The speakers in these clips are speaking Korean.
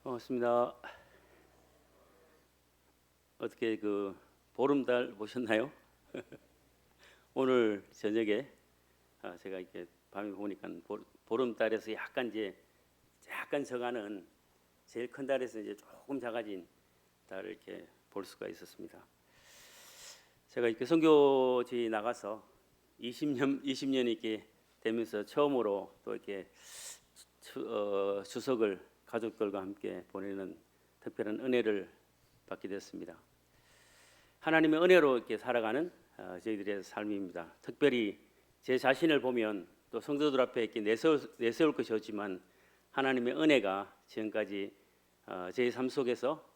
반갑습니다. 어떻게 보름달 보셨나요? 오늘 저녁에 제가 이렇게 밤에 보니까 보름달에서 약간 적하는 제일 큰 달에서 이제 조금 작아진 달을 이렇게 볼 수가 있었습니다. 제가 이렇게 선교지 나가서 20년 이렇게 되면서 처음으로 또 이렇게 추석을 가족들과 함께 보내는 특별한 은혜를 받게 됐습니다. 하나님의 은혜로 이렇게 살아가는 저희들의 삶입니다. 특별히 제 자신을 보면 또 성도들 앞에 이렇게 내세울 것이 없지만 하나님의 은혜가 지금까지 제 삶 속에서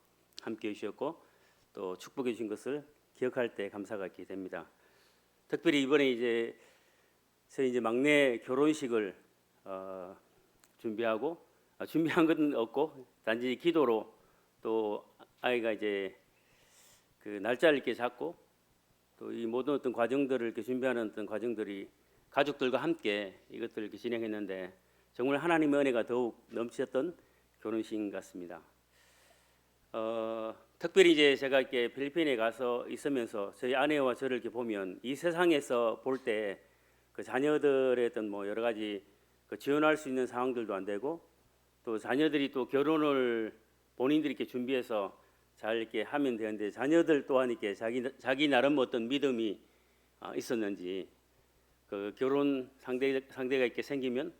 함께 해주셨고 또 축복해 주신 것을 기억할 때 감사가 있게 됩니다. 특별히 이번에 저희 막내 결혼식을 준비한 건 없고 단지 기도로 또 아이가 이제 그 날짜를 이렇게 잡고 또 이 모든 어떤 과정들을 이렇게 준비하는 어떤 과정들이 가족들과 함께 이것들을 이렇게 진행했는데 정말 하나님의 은혜가 더욱 넘치셨던 결혼식 같습니다. 특별히 이제 제가 이렇게 필리핀에 가서 있으면서 저희 아내와 저를 이렇게 보면 이 세상에서 볼 때 그 자녀들의 어떤 여러 가지 지원할 수 있는 상황들도 안 되고 또 자녀들이 또 결혼을 본인들이 이렇게 준비해서 잘 이렇게 하면 되는데 자녀들 또한 이렇게 자기 나름 어떤 믿음이 있었는지 그 결혼 상대가 이렇게 생기면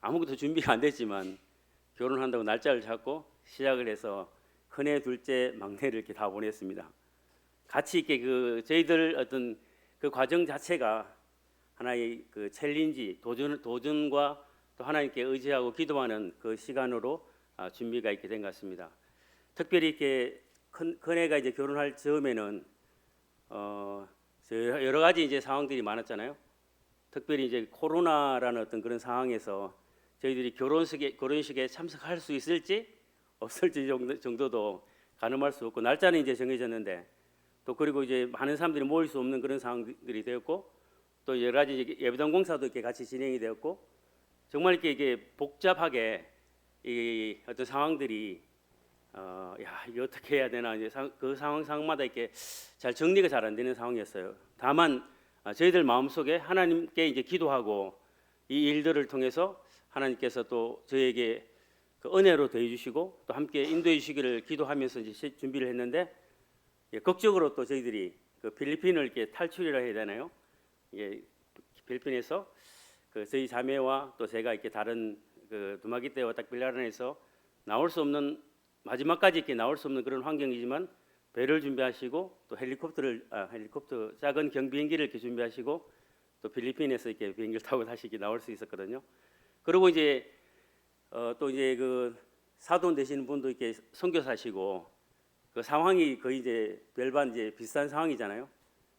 아무것도 준비가 안 됐지만 결혼한다고 날짜를 잡고 시작을 해서 큰애, 둘째, 막내를 이렇게 다 보냈습니다. 같이 이렇게 저희들 어떤 그 과정 자체가 하나의 그 챌린지 도전과 또 하나님께 의지하고 기도하는 그 시간으로 준비가 있게 된 것 같습니다. 특별히 이렇게 큰애가 이제 결혼할 즈음에는 여러 가지 이제 상황들이 많았잖아요. 특별히 이제 코로나라는 어떤 그런 상황에서 저희들이 결혼식에 참석할 수 있을지 없을지 정도도 가늠할 수 없고 날짜는 이제 정해졌는데 또 그리고 이제 많은 사람들이 모일 수 없는 그런 상황들이 되었고 또 여러 가지 예배당 공사도 이렇게 같이 진행이 되었고 정말 이게 복잡하게 이 어떤 상황들이 이거 어떻게 해야 되나 이제 그 상황마다 이렇게 잘 정리가 잘 안 되는 상황이었어요. 다만 저희들 마음속에 하나님께 이제 기도하고 이 일들을 통해서 하나님께서 또 저희에게 그 은혜로 더해 주시고 또 함께 인도해 주시기를 기도하면서 이제 준비를 했는데 극적으로 또 저희들이 그 필리핀을 이렇게 탈출이라 해야 되나요? 필리핀에서 저희 자매와 또 제가 이렇게 다른 두마기떼와 딱빌라란에서 나올 수 없는 마지막까지 이렇게 나올 수 없는 그런 환경이지만 배를 준비하시고 또 헬리콥터 작은 경비행기를 이렇게 준비하시고 또 필리핀에서 이렇게 비행기를 타고 다시 이렇게 나올 수 있었거든요. 그리고 이제 또 이제 그 사돈 되시는 분도 이렇게 선교사시고 그 상황이 거의 이제 별반 이제 비슷한 상황이잖아요.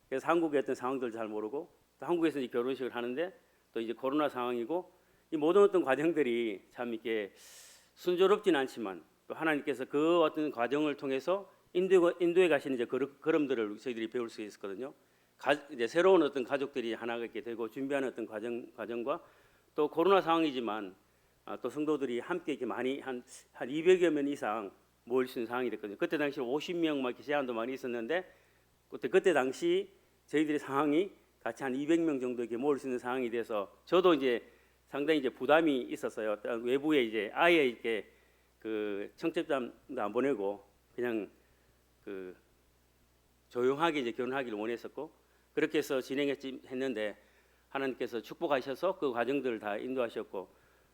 그래서 한국의 어떤 상황들 잘 모르고 또 한국에서 이제 결혼식을 하는데 또 이제 코로나 상황이고 이 모든 어떤 과정들이 참 이렇게 순조롭진 않지만 또 하나님께서 그 어떤 과정을 통해서 인도에 가시는 이제 걸음들을 저희들이 배울 수 있었거든요. 이제 새로운 어떤 가족들이 하나가 이렇게 되고 준비하는 어떤 과정과 또 코로나 상황이지만 또 성도들이 함께 이렇게 많이 한 200여 명 이상 모일 수 있는 상황이 됐거든요. 그때 당시 50명 막 이렇게 제한도 많이 있었는데 그때 당시 저희들의 상황이 같이 한 200명 정도 이렇게 모일 수 있는 상황이 돼서 저도 이제 상당히 이제 부담이 있었어요. 외부에 이제 아예 이렇게 그 청첩장도 안 보내고 그냥 그 조용하게 이제 결혼하기를 원했었고 그렇게 해서 진행했는데 하나님께서 축복하셔서 그 과정들을 다 인도하셨고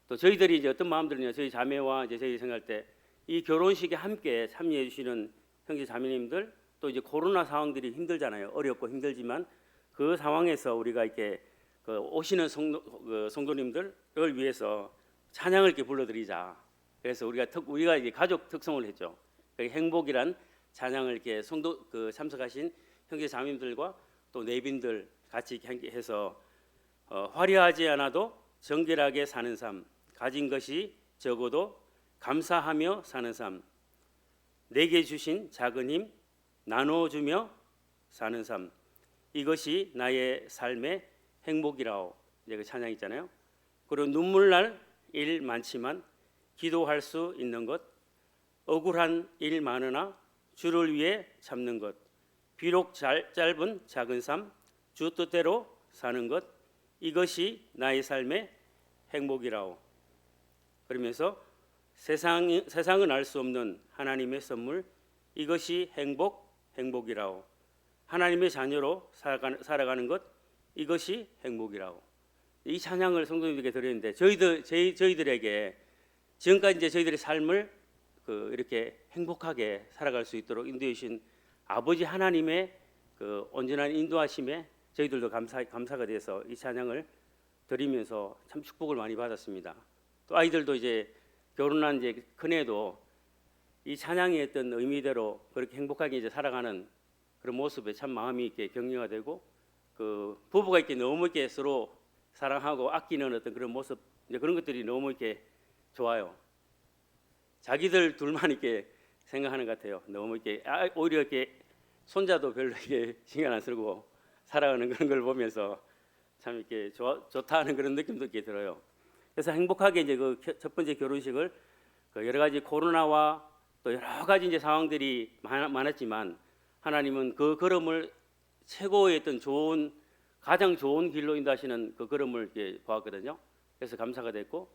또 저희들이 이제 어떤 마음들이냐 저희 자매와 이제 저희 생각할 때 이 결혼식에 함께 참여해 주시는 형제 자매님들 또 이제 코로나 상황들이 힘들잖아요. 어렵고 힘들지만 그 상황에서 우리가 이렇게 오시는 성도님들을 위해서 찬양을 이렇게 불러드리자. 그래서 우리가 이제 가족 특성을 했죠. 행복이란 찬양을 이렇게 참석하신 형제 자매님들과 또 내빈들 같이 이렇게 함께 해서 화려하지 않아도 정결하게 사는 삶, 가진 것이 적어도 감사하며 사는 삶, 내게 주신 작은 힘 나눠주며 사는 삶, 이것이 나의 삶의 행복이라오. 이제 그 찬양 있잖아요. 그리고 눈물 날 일 많지만 기도할 수 있는 것, 억울한 일 많으나 주를 위해 참는 것, 비록 짧은 작은 삶, 주 뜻대로 사는 것, 이것이 나의 삶의 행복이라오. 그러면서 세상은 알 수 없는 하나님의 선물, 이것이 행복이라오. 하나님의 자녀로 살아가는 것, 이것이 행복이라고. 이 찬양을 성도님들에게 드렸는데 저희들에게 지금까지 이제 저희들의 삶을 이렇게 행복하게 살아갈 수 있도록 인도해 주신 아버지 하나님의 온전한 인도하심에 저희들도 감사가 돼서 이 찬양을 드리면서 참 축복을 많이 받았습니다. 또 아이들도 이제 결혼한 이제 큰애도 이 찬양의 어떤 의미대로 그렇게 행복하게 이제 살아가는 그런 모습에 참 마음이 이렇게 격려가 되고, 부부가 이렇게 너무 이렇게 서로 사랑하고 아끼는 어떤 그런 모습, 이제 그런 것들이 너무 이렇게 좋아요. 자기들 둘만 이렇게 생각하는 것 같아요. 너무 이렇게 오히려 이렇게 손자도 별로 이렇게 신경 안 쓰고 살아가는 그런 걸 보면서 참 이렇게 좋다 하는 그런 느낌도 이렇게 들어요. 그래서 행복하게 이제 그 첫 번째 결혼식을 여러 가지 코로나와 또 여러 가지 이제 상황들이 많았지만 하나님은 그 걸음을 최고의 어떤 가장 좋은 길로 인도하시는 그 걸음을 이렇게 보았거든요. 그래서 감사가 됐고,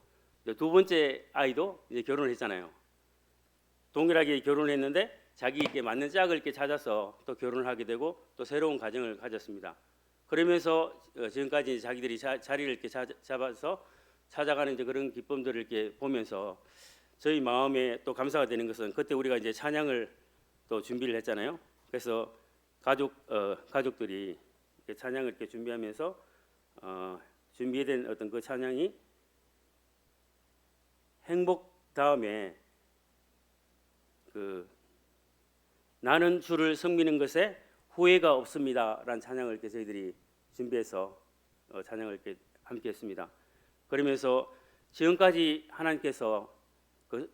두 번째 아이도 이제 결혼을 했잖아요. 동일하게 결혼했는데 자기에게 맞는 짝을 이렇게 찾아서 또 결혼을 하게 되고 또 새로운 가정을 가졌습니다. 그러면서 지금까지 자기들이 자리를 이렇게 잡아서 찾아가는 이제 그런 기쁨들을 이렇게 보면서 저희 마음에 또 감사가 되는 것은, 그때 우리가 이제 찬양을 또 준비를 했잖아요. 그래서 가족들이 이렇게 찬양을 이렇게 준비하면서 준비된 어떤 그 찬양이 행복 다음에 나는 주를 섬기는 것에 후회가 없습니다라는 찬양을 이렇게 저희들이 준비해서 찬양을 이렇게 함께 했습니다. 그러면서 지금까지 하나님께서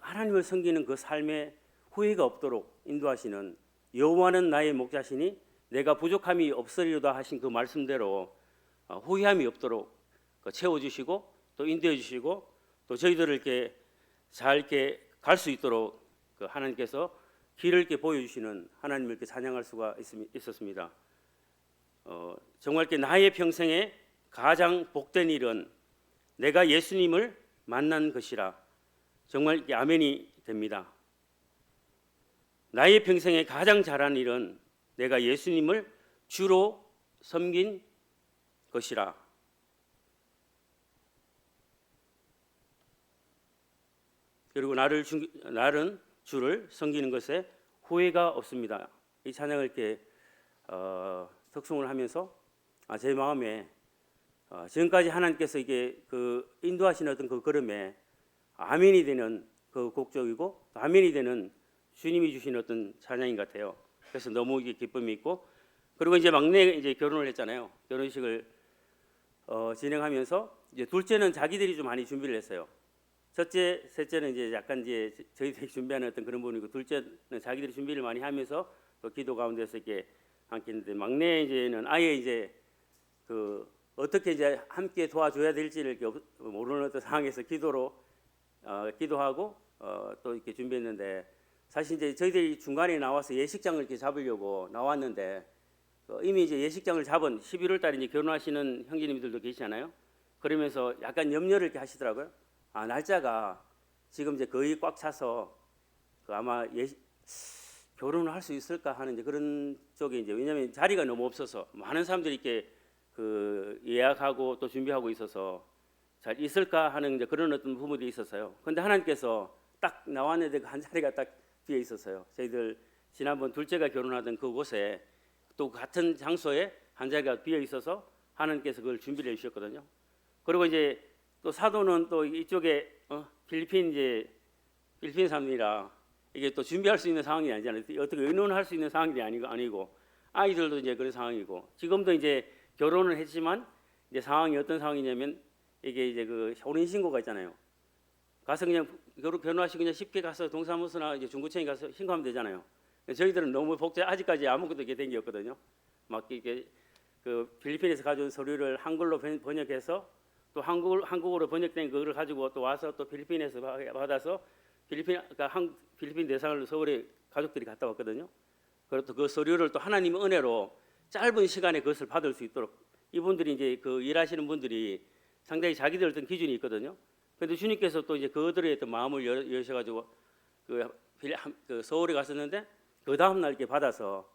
하나님을 섬기는 그 삶에 후회가 없도록 인도하시는 여호와는 나의 목자시니 내가 부족함이 없으리로다 하신 그 말씀대로 후회함이 없도록 채워주시고 또 인도해 주시고 또 저희들을 이렇게 잘 이렇게 갈 수 있도록 하나님께서 길을 이렇게 보여주시는 하나님을 이렇게 찬양할 수가 있었습니다. 정말 이렇게 나의 평생에 가장 복된 일은 내가 예수님을 만난 것이라, 정말 이게 아멘이 됩니다. 나의 평생에 가장 잘한 일은 내가 예수님을 주로 섬긴 것이라. 그리고 나는 주를 섬기는 것에 후회가 없습니다. 이 찬양을 이렇게 특송을 하면서 제 마음에 지금까지 하나님께서 이게 인도하시는 어떤 그 걸음에 아멘이 되는 그 곡적이고 아멘이 되는 주님이 주신 어떤 찬양인 것 같아요. 그래서 너무 이게 기쁨이 있고, 그리고 이제 막내 이제 결혼을 했잖아요. 결혼식을 진행하면서 이제 둘째는 자기들이 좀 많이 준비를 했어요. 첫째, 셋째는 이제 약간 이제 저희들이 준비하는 어떤 그런 부분이고, 둘째는 자기들이 준비를 많이 하면서 또 기도 가운데서 이렇게 함께 했는데, 막내 이제는 아예 이제 어떻게 이제 함께 도와줘야 될지를 이렇게 모르는 어떤 상황에서 기도하고 또 이렇게 준비했는데, 사실 이제 저희들이 중간에 나와서 예식장을 이렇게 잡으려고 나왔는데 이미 이제 예식장을 잡은 11월 달에 이제 결혼하시는 형제님들도 계시잖아요. 그러면서 약간 염려를 이렇게 하시더라고요. 날짜가 지금 이제 거의 꽉 차서 아마 결혼을 할 수 있을까 하는 이제 그런 쪽에 이제, 왜냐하면 자리가 너무 없어서 많은 사람들이 이렇게 예약하고 또 준비하고 있어서 잘 있을까 하는 이제 그런 어떤 부분들이 있었어요. 그런데 하나님께서 딱 나왔는데 한 자리가 딱 비어 있었어요. 저희들 지난번 둘째가 결혼하던 그곳에 또 같은 장소에 한 자리가 비어 있어서 하나님께서 그걸 준비를 해주셨거든요. 그리고 이제 또 사도는 또 이쪽에 필리핀 사람들이라 이게 또 준비할 수 있는 상황이 아니잖아요. 어떻게 의논할 수 있는 상황이 아니고 아이들도 이제 그런 상황이고, 지금도 이제 결혼을 했지만 이제 상황이 어떤 상황이냐면, 이게 이제 혼인 신고가 있잖아요. 가서 그냥 결혼하시고 그냥 쉽게 가서 동사무소나 이제 중구청에 가서 신고하면 되잖아요. 저희들은 너무 아직까지 아무것도 이렇게 된 게 없거든요. 막 이게 필리핀에서 가져온 서류를 한글로 번역해서 또 한국어로 번역된 그걸 가지고 또 와서 또 필리핀에서 받아서 필리핀 대사관로 서울에 가족들이 갔다 왔거든요. 그리고 그 서류를 또 하나님의 은혜로 짧은 시간에 그것을 받을 수 있도록 이분들이 이제 그 일하시는 분들이 상당히 자기들 어떤 기준이 있거든요. 그런데 주님께서 또 이제 그들의 어떤 마음을 여셔가지고 그 서울에 갔었는데 그 다음 날 이렇게 받아서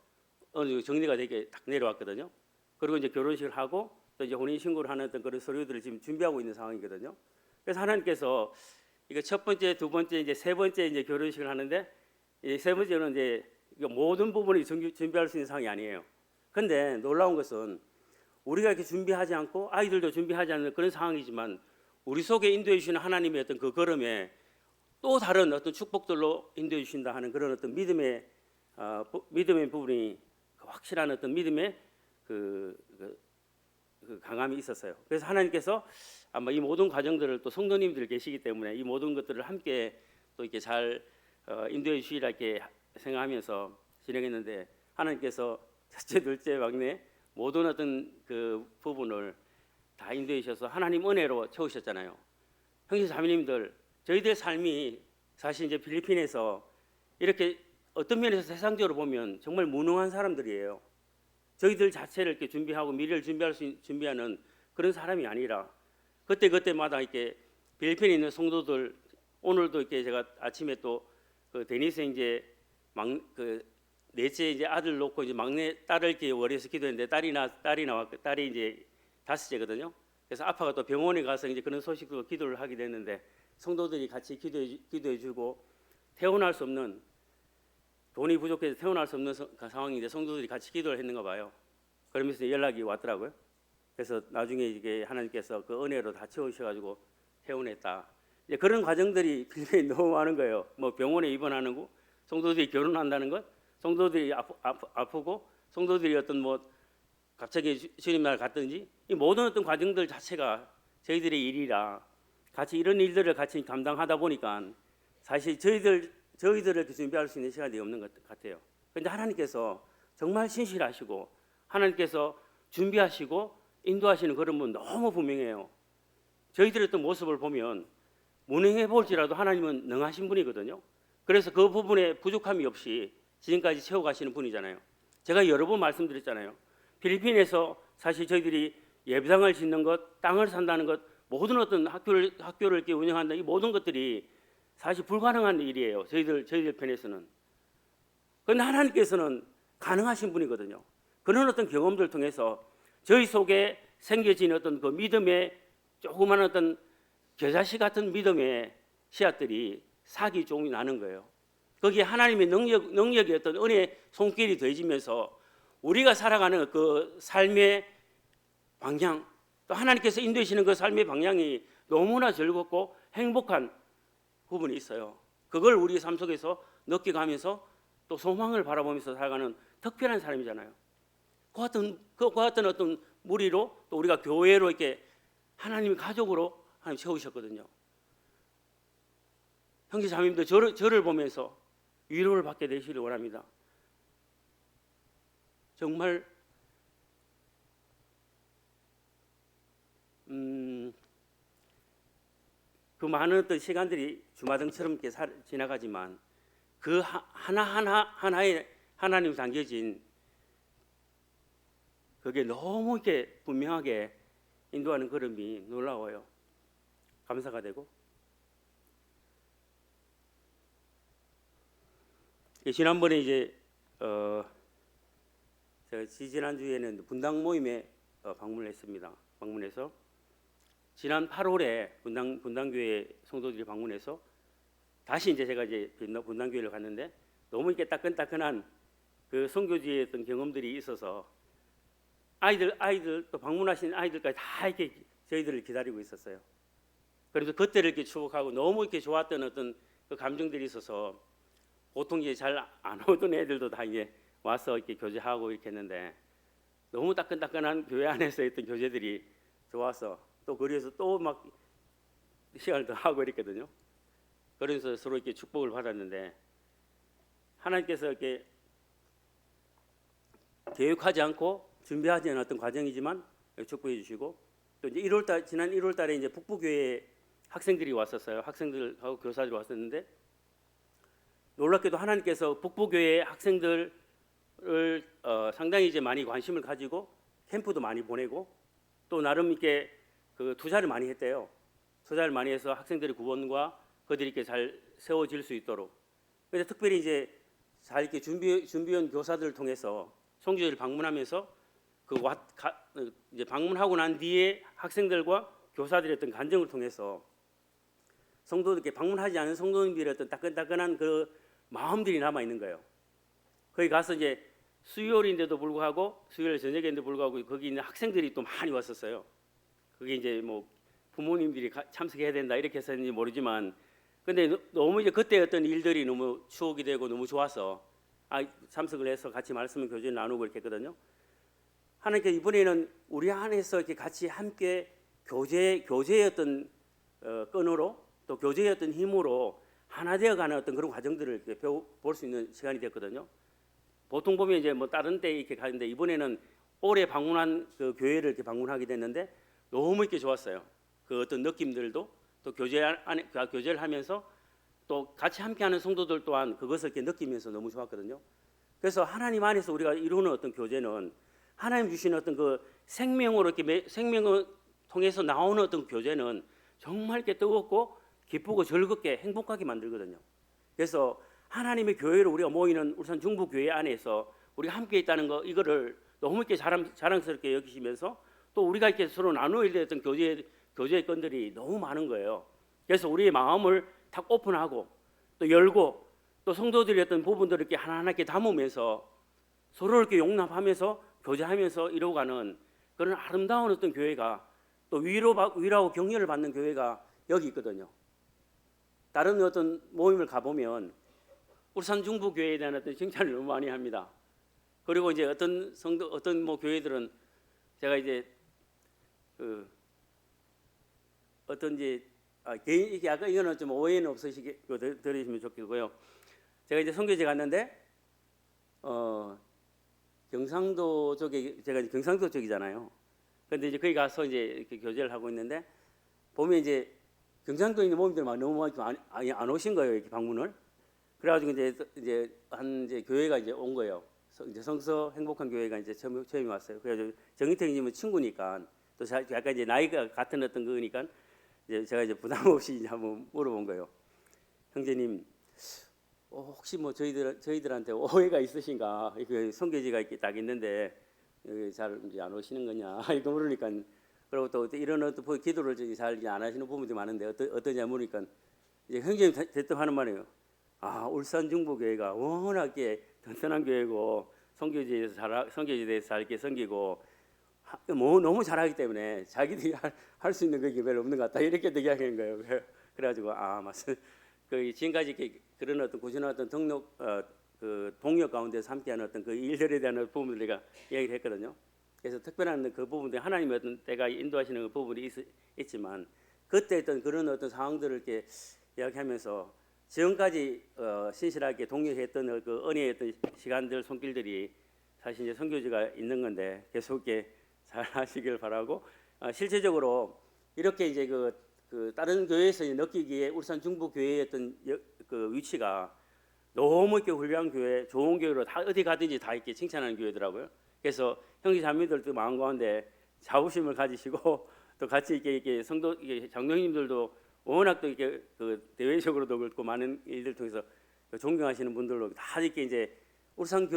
어느 정도 정리가 되게 딱 내려왔거든요. 그리고 이제 결혼식을 하고 또 이제 혼인 신고를 하는 어떤 그런 서류들을 지금 준비하고 있는 상황이거든요. 그래서 하나님께서 이거 첫 번째, 두 번째, 이제 세 번째 이제 결혼식을 하는데 이 세 번째는 이제 모든 부분을 준비할 수 있는 상황이 아니에요. 근데 놀라운 것은 우리가 이렇게 준비하지 않고 아이들도 준비하지 않는 그런 상황이지만 우리 속에 인도해 주시는 하나님의 어떤 그 걸음에 또 다른 어떤 축복들로 인도해 주신다 하는 그런 어떤 믿음의 부분이 확실한 어떤 믿음의 그 강함이 있었어요. 그래서 하나님께서 아마 이 모든 과정들을 또 성도님들 계시기 때문에 이 모든 것들을 함께 또 이렇게 잘 인도해 주시리라 이렇게 생각하면서 진행했는데 하나님께서 첫째, 둘째, 막내 모든 어떤 그 부분을 다 인도해 주셔서 하나님 은혜로 채우셨잖아요. 형제 자매님들, 저희들 삶이 사실 이제 필리핀에서 이렇게 어떤 면에서 세상적으로 보면 정말 무능한 사람들이에요. 저희들 자체를 이렇게 준비하고 미래를 준비하는 그런 사람이 아니라 그때마다 이렇게 필리핀에 있는 성도들 오늘도 이렇게 제가 아침에 또 그 데니스 형제 그 넷째 이제 아들 놓고 이제 막내 딸을 이렇게 월에서 기도했는데 딸이 이제 다섯째거든요. 그래서 아빠가 또 병원에 가서 이제 그런 소식도 기도를 하게 됐는데 성도들이 같이 기도해주고 태어날 수 없는 돈이 부족해서 태어날 수 없는 상황인데 성도들이 같이 기도를 했는가 봐요. 그러면서 연락이 왔더라고요. 그래서 나중에 이게 하나님께서 그 은혜로 다 채우셔가지고 태어났다. 이제 그런 과정들이 필리핀에 너무 많은 거예요. 뭐 병원에 입원하는 거, 성도들이 결혼한다는 것, 성도들이 아프고, 성도들이 어떤 뭐 갑자기 주님 날 갔든지 이 모든 어떤 과정들 자체가 저희들의 일이라 같이 이런 일들을 같이 감당하다 보니까 사실 저희들을 준비할 수 있는 시간이 없는 것 같아요. 그런데 하나님께서 정말 신실하시고 하나님께서 준비하시고 인도하시는 그런 분 너무 분명해요. 저희들의 어떤 모습을 보면 무능해 볼지라도 하나님은 능하신 분이거든요. 그래서 그 부분에 부족함이 없이 지금까지 채워가시는 분이잖아요. 제가 여러 번 말씀드렸잖아요. 필리핀에서 사실 저희들이 예배당을 짓는 것, 땅을 산다는 것, 모든 어떤 학교를 이렇게 운영한다 이 모든 것들이 사실 불가능한 일이에요. 저희들 편에서는. 그런데 하나님께서는 가능하신 분이거든요. 그런 어떤 경험들을 통해서 저희 속에 생겨진 어떤 그 믿음의 조그만 어떤 겨자씨 같은 믿음의 씨앗들이 사기 조금이 나는 거예요. 거기에 하나님의 능력의 어떤 은혜의 손길이 더해지면서 우리가 살아가는 그 삶의 방향, 또 하나님께서 인도하시는 그 삶의 방향이 너무나 즐겁고 행복한 부분이 있어요. 그걸 우리 삶 속에서 느껴가면서 또 소망을 바라보면서 살아가는 특별한 사람이잖아요. 그 같은 어떤 무리로 또 우리가 교회로 이렇게 하나님의 가족으로 하나님 세우셨거든요. 형제 자매님들 저를 보면서 위로를 받게 되시길 원합니다. 정말 그 많은 어떤 시간들이 주마등처럼 이렇게 지나가지만 그 하나에 하나님 담겨진 그게 너무 이렇게 분명하게 인도하는 걸음이 놀라워요. 감사가 되고 지난번에 이제 제가 지난주에는 분당 모임에 방문했습니다. 방문해서 지난 8월에 분당교회 성도들이 방문해서 다시 이제 제가 이제 분당교회를 갔는데 너무 이렇게 따끈따끈한 그 선교지의 어떤 경험들이 있어서 아이들 또 방문하신 아이들까지 다 이렇게 저희들을 기다리고 있었어요. 그래서 그때를 이렇게 추억하고 너무 이렇게 좋았던 어떤 그 감정들이 있어서 보통 이제 잘 안 오던 애들도 다 이제 와서 이렇게 교제하고 이렇게 했는데 너무 따끈따끈한 교회 안에서 했던 교제들이 좋아서 또 거기에서 또 막 시간을 더 하고 이랬거든요. 그래서 서로 이렇게 축복을 받았는데 하나님께서 이렇게 계획하지 않고 준비하지 않았던 과정이지만 축복해 주시고 또 이제 지난 1월달에 이제 북부교회 학생들이 왔었어요. 학생들하고 교사들이 왔었는데 놀랍게도 하나님께서 북부교회 학생들을 상당히 이제 많이 관심을 가지고 캠프도 많이 보내고 또 나름 이렇게 그 투자를 많이 했대요. 투자를 많이 해서 학생들의 구원과 그들이 이렇게 잘 세워질 수 있도록. 그래서 특별히 이제 잘 이렇게 준비원 교사들을 통해서 성교회를 방문하면서 이제 방문하고 난 뒤에 학생들과 교사들의 어떤 간증을 통해서 성도들께 방문하지 않은 성도님들의 어떤 따끈따끈한 그 마음들이 남아 있는 거예요. 거기 가서 이제 수요일인데도 불구하고 수요일 저녁인데도 불구하고 거기 있는 학생들이 또 많이 왔었어요. 그게 이제 뭐 부모님들이 참석해야 된다 이렇게 했었는지 모르지만 근데 너무 이제 그때 어떤 일들이 너무 추억이 되고 너무 좋아서 참석을 해서 같이 말씀 교제를 나누고 이렇게 했거든요. 하나님께서 이번에는 우리 안에서 이렇게 같이 함께 교제의 어떤 끈으로 또 교제의 어떤 힘으로 하나 되어가는 어떤 그런 과정들을 이렇게 볼 수 있는 시간이 됐거든요. 보통 보면 이제 뭐 다른 때 이렇게 가는데 이번에는 올해 방문한 그 교회를 이렇게 방문하게 됐는데 너무 이렇게 좋았어요. 그 어떤 느낌들도 또 교제를 하면서 또 같이 함께하는 성도들 또한 그것을 이렇게 느끼면서 너무 좋았거든요. 그래서 하나님 안에서 우리가 이루는 어떤 교제는 하나님 주시는 어떤 그 생명으로 이렇게 생명을 통해서 나오는 어떤 교제는 정말 이렇게 뜨겁고 기쁘고 즐겁게 행복하게 만들거든요. 그래서 하나님의 교회로 우리가 모이는 울산 중부교회 안에서 우리가 함께 있다는 거 이거를 너무 이렇게 자랑스럽게 여기시면서 또 우리가 이렇게 서로 나누어야 됐던 교제의 건들이 너무 많은 거예요. 그래서 우리의 마음을 탁 오픈하고 또 열고 또 성도들의 어떤 부분들을 이렇게 하나하나 이렇게 담으면서 서로 이렇게 용납하면서 교제하면서 이루어가는 그런 아름다운 어떤 교회가 또 위로하고 격려를 받는 교회가 여기 있거든요. 다른 어떤 모임을 가보면 울산 중부교회에 대한 어떤 칭찬을 너무 많이 합니다. 그리고 이제 어떤 뭐 교회들은 제가 이제 그 어떤 이제 개인 아까 이거는 좀 오해는 없으시게 들으시면 좋겠고요. 제가 이제 선교지 갔는데 경상도 쪽에 제가 이제 경상도 쪽이잖아요. 근데 이제 거기 가서 이제 이렇게 교제를 하고 있는데 보면 이제 경상도에 있는 모임들 막 너무 안 오신 거예요. 이렇게 방문을. 그래가지고 이제 교회가 이제 온 거예요. 이제 성서 행복한 교회가 이제 처음에 왔어요. 그래가지고 정희택님은 친구니까 또 약간 이제 나이가 같은 어떤 거니까 이제 제가 이제 부담 없이 이제 한번 물어본 거예요. 형제님, 혹시 뭐 저희들한테 오해가 있으신가? 그 선교지가 이렇게 딱 있는데 잘 이제 안 오시는 거냐? 이거 물으니까 그리고 또 이런 어떤 기도를 잘 안 하시는 부분들이 많은데 어떠냐 물으니까 이제 형제님 대답하는 말이에요. 울산 중부교회가 워낙에 튼튼한 교회고 선교지에 대해서 잘 이렇게 섬기고 뭐 너무 잘하기 때문에 자기들이 할 수 있는 게 별로 없는 것 같다 이렇게 얘기하는 거예요. 그래가지고 맞습니다. 그 지금까지 이렇게 그런 어떤 꾸준한 어떤 그 동력 가운데서 함께하는 어떤 그 일들에 대한 부분을 내가 이야기를 했거든요. 그래서 특별한 그 부분들 하나님의 어떤 때가 인도하시는 그 부분이 있지만 그때 어떤 그런 어떤 상황들을 이렇게 이야기하면서 지금까지 신실하게 동력했던 그 은혜의 어떤 시간들 손길들이 사실 이제 선교지가 있는 건데 계속 이렇게 잘 하시길 바라고 실제적으로 이렇게 이제 그 다른 교회에서 느끼기에 울산 중부 교회의 어떤 그 위치가 너무 이렇게 훌륭한 교회, 좋은 교회로 다 어디 가든지 다 이렇게 칭찬하는 교회더라고요. 그래서 형제 자매들도 마음 가운데 자부심을 가지시고 또 같이 이렇게 성도 장로님들도 워낙 또 이렇게 그 대외적으로도 그렇고 많은 일들 통해서 존경하시는 분들로 다 이렇게 이제 울산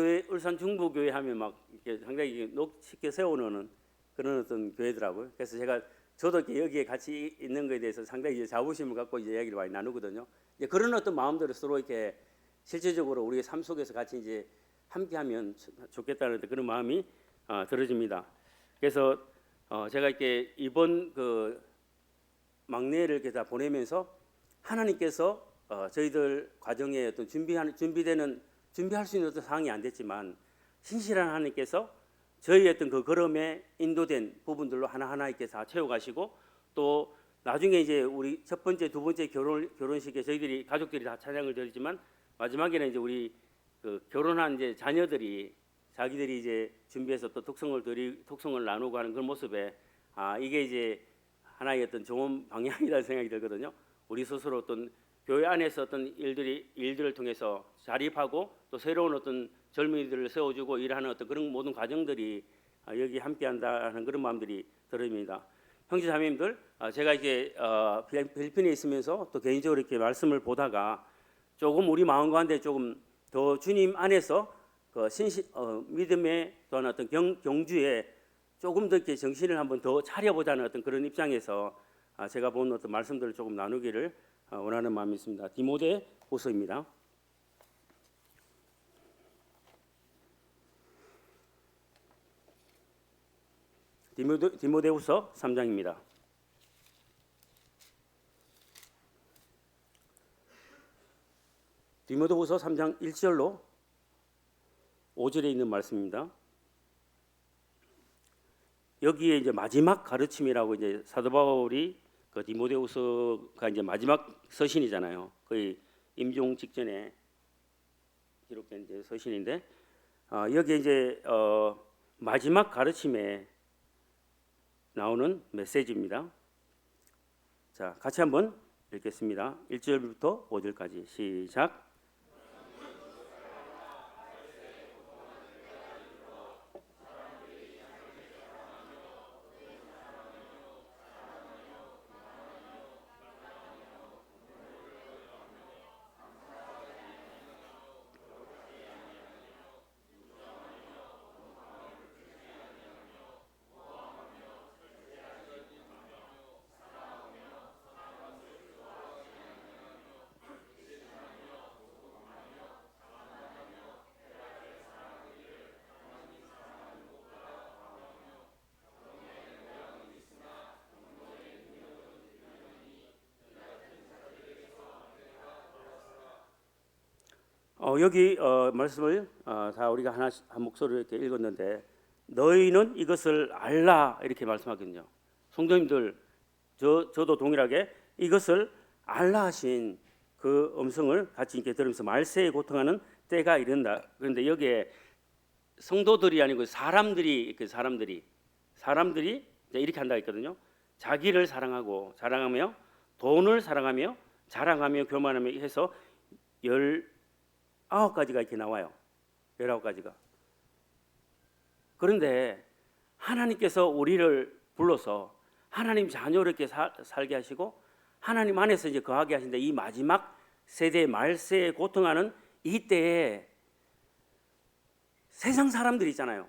중부 교회 하면 막 이렇게 상당히 높게 세워놓는 그런 어떤 교회더라고요. 그래서 저도 이렇게 여기에 같이 있는 것에 대해서 상당히 이제 자부심을 갖고 이제 이야기를 많이 나누거든요. 이제 그런 어떤 마음들을 서로 이렇게 실질적으로 우리의 삶 속에서 같이 이제 함께하면 좋겠다는 그런 마음이 들어집니다. 그래서 제가 이렇게 이번 그 막내를 이렇게 다 보내면서 하나님께서 저희들 과정에 어떤 준비할 수 있는 어떤 상황이 안 됐지만 신실한 하나님께서 저희 어떤 그 걸음에 인도된 부분들로 하나하나 이렇게 다 채워가시고 또 나중에 이제 우리 첫 번째, 두 번째 결혼식에 저희들이 가족들이 다 찬양을 드리지만 마지막에는 이제 우리 그 결혼한 이제 자녀들이 자기들이 이제 준비해서 또 독성을 나누고 하는 그런 모습에 이게 이제 하나의 어떤 좋은 방향이라는 생각이 들거든요. 우리 스스로 어떤 교회 안에서 어떤 일들을 통해서 자립하고 또 새로운 어떤 젊은이들을 세워주고 일하는 어떤 그런 모든 과정들이 여기 함께한다는 그런 마음들이 들어입니다. 형제 자매님들, 제가 이제 필리핀에 있으면서 또 개인적으로 이렇게 말씀을 보다가 조금 우리 마음 가운데 조금 더 주님 안에서 그 믿음의 또한 어떤 경주에 조금 더 이렇게 정신을 한번 더 차려보자는 어떤 그런 입장에서 제가 본 어떤 말씀들을 조금 나누기를 원하는 마음이 있습니다. 디모데후서입니다. 디모데후서 3장입니다. 디모데후서 3장 1절로 5절에 있는 말씀입니다. 여기에 이제 마지막 가르침이라고 이제 사도 바울이 그 디모데후서가 이제 마지막 서신이잖아요. 거의 임종 직전에 기록된 이제 서신인데 여기에 이제 마지막 가르침에 나오는 메시지입니다. 자, 같이 한번 읽겠습니다. 1절부터 5절까지 시작. 여기 말씀을 다 우리가 하나씩 한 목소리로 이렇게 읽었는데 너희는 이것을 알라 이렇게 말씀하거든요. 성도님들 저도 동일하게 이것을 알라 하신 그 음성을 같이 이렇게 들으면서 말세에 고통하는 때가 이른다. 그런데 여기에 성도들이 아니고 사람들이 이렇게 한다 했거든요. 자기를 사랑하고 자랑하며 돈을 사랑하며 자랑하며 교만하며 해서 19가지가 이렇게 나와요. 19가지가. 그런데 하나님께서 우리를 불러서 하나님 자녀로 이렇게 살게 하시고 하나님 안에서 이제 거하게 하신데 이 마지막 세대 말세에 고통하는 이때에 세상 사람들이 있잖아요.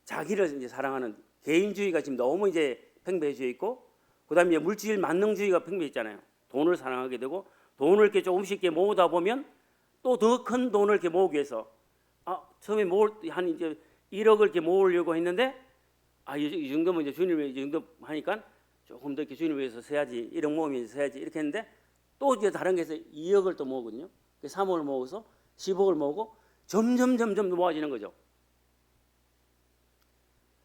자기를 이제 사랑하는 개인주의가 지금 너무 이제 팽배해져 있고 그다음에 물질 만능주의가 팽배해 있잖아요. 돈을 사랑하게 되고 돈을 이렇게 조금씩 이렇게 모으다 보면 또 더 큰 돈을 이렇게 모으기 위해서 처음에 한 이제 1억을 이렇게 모으려고 했는데 이 정도면 이제 주님을 이 정도 하니까 조금 더 이렇게 주님을 위해서 써야지 1억 모으면 써야지 이렇게 했는데 또 이제 다른 게서 2억을 또 모으거든요. 3억을 모아서 10억을 모으고 점점 모아지는 거죠.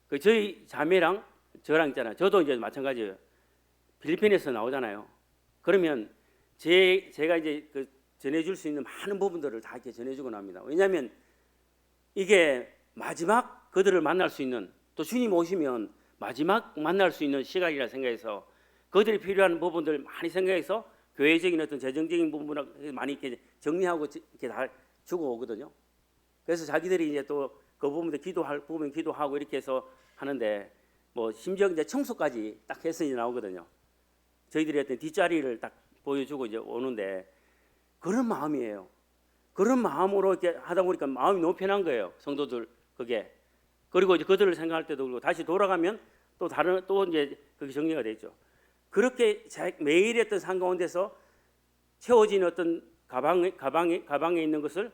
그 저희 자매랑 저랑 있잖아요. 저도 이제 마찬가지예요. 필리핀에서 나오잖아요. 그러면 제가 이제 그 전해줄 수 있는 많은 부분들을 다 이렇게 전해주고 납니다. 왜냐하면 이게 마지막 그들을 만날 수 있는 또 주님 오시면 마지막 만날 수 있는 시간이라 생각해서 그들이 필요한 부분들을 많이 생각해서 교회적인 어떤 재정적인 부분을 많이 이렇게 정리하고 이렇게 다 주고 오거든요. 그래서 자기들이 이제 또 그 부분들 기도할 부분 기도하고 이렇게 해서 하는데 뭐 심지어 이제 청소까지 딱 해서 이제 나오거든요. 저희들이 어떤 뒷자리를 딱 보여주고 이제 오는데 그런 마음이에요. 그런 마음으로 이렇게 하다 보니까 마음이 너무 편한 거예요. 성도들 그게. 그리고 이제 그들을 생각할 때도 그렇고 다시 돌아가면 또 이제 그게 정리가 되죠. 그렇게 매일 했던 삶 가운데서 채워진 어떤 가방에 있는 것을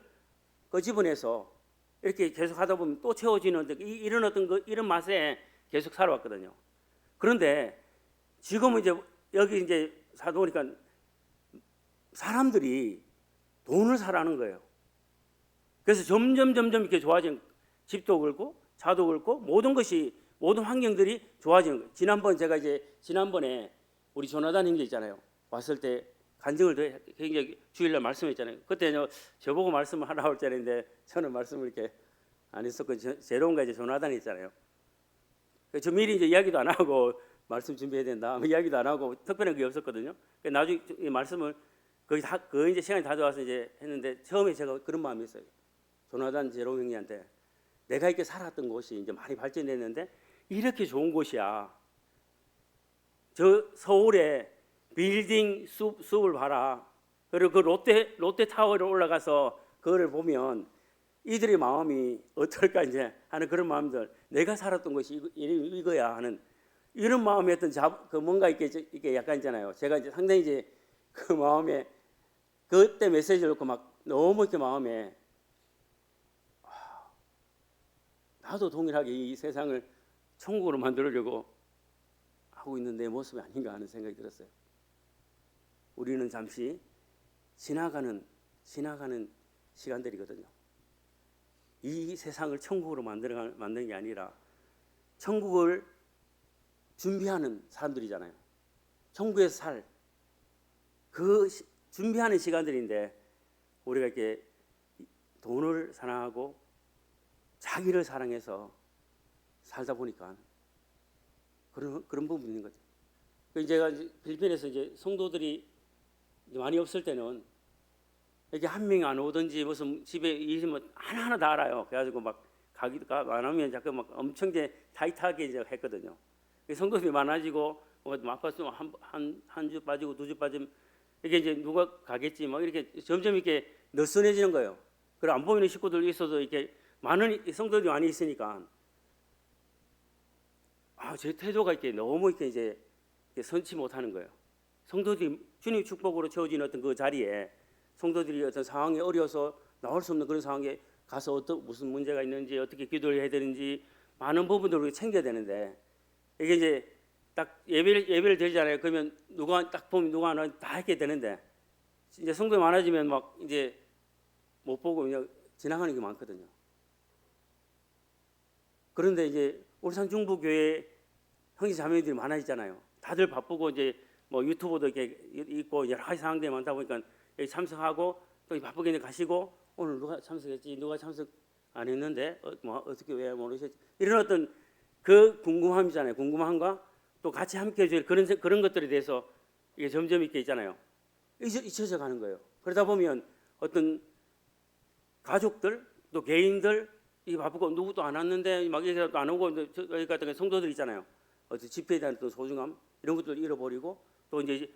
끄집어내서 이렇게 계속 하다 보면 또 채워지는 이런 어떤 이런 맛에 계속 살아왔거든요. 그런데 지금은 이제 여기 이제 사다 보니까 사람들이 돈을 사라는 거예요. 그래서 점점 이렇게 좋아진 집도 그렇고 차도 그렇고 모든 환경들이 좋아지는 거예요. 지난번에 우리 조나단 형제 있잖아요. 왔을 때 간증을 굉장히 주일날 말씀했잖아요. 그때 저보고 말씀을 하라 할 때인데 저는 말씀을 이렇게 안 했었고 제롬과 이제 조나단이 있잖아요. 저 미리 이제 이야기도 안 하고 말씀 준비해야 된다. 이야기도 안 하고 특별한 게 없었거든요. 나중에 이 말씀을 거의 이제 시간이 다 좋아서 이제 했는데 처음에 제가 그런 마음이 있어요. 조나단 제롬 형님한테 내가 이렇게 살았던 곳이 이제 많이 발전됐는데 이렇게 좋은 곳이야. 저 서울에 빌딩 숲을 봐라. 그리고 그 롯데 타워에 올라가서 그거를 보면 이들의 마음이 어떨까 이제 하는 그런 마음들. 내가 살았던 것이 이거야 하는 이런 마음에 어떤 그 뭔가 이렇게 약간 있잖아요. 제가 이제 상당히 이제 그 마음에 그때 메시지를 듣고 막 너무 이렇게 마음에 나도 동일하게 이 세상을 천국으로 만들려고 하고 있는 내 모습이 아닌가 하는 생각이 들었어요. 우리는 잠시 지나가는 시간들이거든요. 이 세상을 천국으로 만드는 게 아니라 천국을 준비하는 사람들이잖아요. 천국에서 살 그 준비하는 시간들인데 우리가 이렇게 돈을 사랑하고 자기를 사랑해서 살다 보니까 그런 부분이 있는 거죠. 제가 필리핀에서 이제 성도들이 많이 없을 때는 이렇게 한 명이 안 오든지 무슨 집에 있으면 하나하나 다 알아요. 그래가지고 막 가기도 안 하면 자꾸 막 엄청 이제 타이트하게 이제 했거든요. 성도들이 많아지고 아파서 한 주 빠지고 두 주 빠지면 이게 이제 누가 가겠지 막 이렇게 점점 이렇게 느슨해지는 거예요. 그리고 안 보이는 식구들 있어도 이렇게 많은 성도들이 많이 있으니까 제 태도가 이렇게 너무 이렇게 이제 선치 못하는 거예요. 성도들이 주님 축복으로 채워진 어떤 그 자리에 성도들이 어떤 상황에 어려서 나올 수 없는 그런 상황에 가서 무슨 문제가 있는지 어떻게 기도를 해야 되는지 많은 부분들을 챙겨야 되는데 이게 이제 딱 예배를 드리잖아요. 그러면 누가 딱 보면 누가 하나 다 하게 되는데 이제 성도가 많아지면 막 이제 못 보고 그냥 지나가는 게 많거든요. 그런데 이제 울산 중부교회 형제 자매들이 많아지잖아요. 다들 바쁘고 이제 뭐 유튜브도 이렇게 있고 여러 가지 상황들이 많다 보니까 여기 참석하고 또 바쁘게 이제 가시고 오늘 누가 참석했지 누가 참석 안 했는데 어떻게 왜 모르셨지 이런 어떤 그 궁금함이잖아요. 궁금함과 또 같이 함께 해줄 그런 것들에 대해서 이게 점점 있게 있잖아요. 잊혀져 가는 거예요. 그러다 보면 어떤 가족들 또 개인들 이 바쁘고 누구도 안 왔는데 막 얘기라도 안 오고 여기 같은 성도들 있잖아요. 어떤 집회에 대한 또 소중함 이런 것들 잃어버리고 또 이제